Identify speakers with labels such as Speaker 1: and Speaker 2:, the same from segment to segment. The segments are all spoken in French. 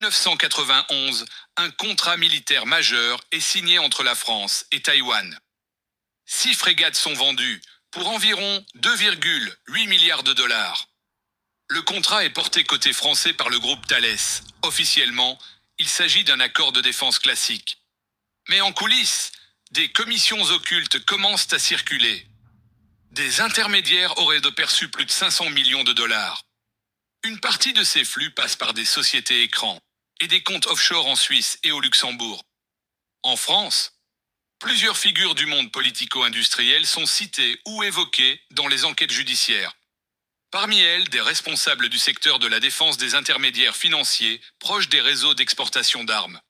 Speaker 1: 1991, un contrat militaire majeur est signé entre la France et Taïwan. 6 frégates sont vendues pour environ 2,8 milliards de dollars. Le contrat est porté côté français par le groupe Thales. Officiellement, il s'agit d'un accord de défense classique. Mais en coulisses, des commissions occultes commencent à circuler. Des intermédiaires auraient perçu plus de 500 millions de dollars. Une partie de ces flux passe par des sociétés écrans et des comptes offshore en Suisse et au Luxembourg. En France, plusieurs figures du monde politico-industriel sont citées ou évoquées dans les enquêtes judiciaires. Parmi elles, des responsables du secteur de la défense des intermédiaires financiers proches des réseaux d'exportation d'armes.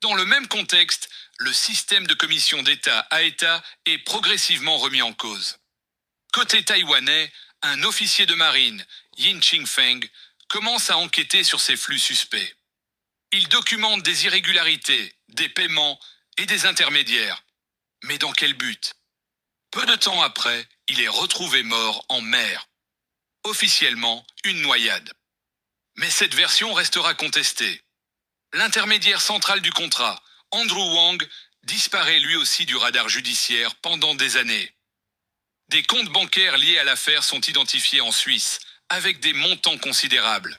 Speaker 1: Dans le même contexte, le système de commission d'État à État est progressivement remis en cause. Côté taïwanais, un officier de marine, Yin Ching-feng, commence à enquêter sur ces flux suspects. Il documente des irrégularités, des paiements et des intermédiaires. Mais dans quel but? Peu de temps après, il est retrouvé mort en mer. Officiellement, une noyade. Mais cette version restera contestée. L'intermédiaire central du contrat, Andrew Wang, disparaît lui aussi du radar judiciaire pendant des années. Des comptes bancaires liés à l'affaire sont identifiés en Suisse, avec des montants considérables.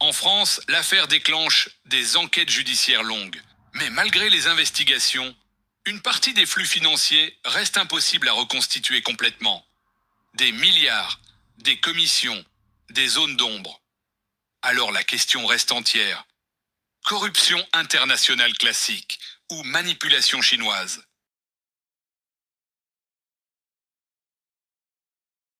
Speaker 1: En France, l'affaire déclenche des enquêtes judiciaires longues. Mais malgré les investigations, une partie des flux financiers reste impossible à reconstituer complètement. Des milliards, des commissions, des zones d'ombre. Alors la question reste entière. Corruption internationale classique ou manipulation chinoise?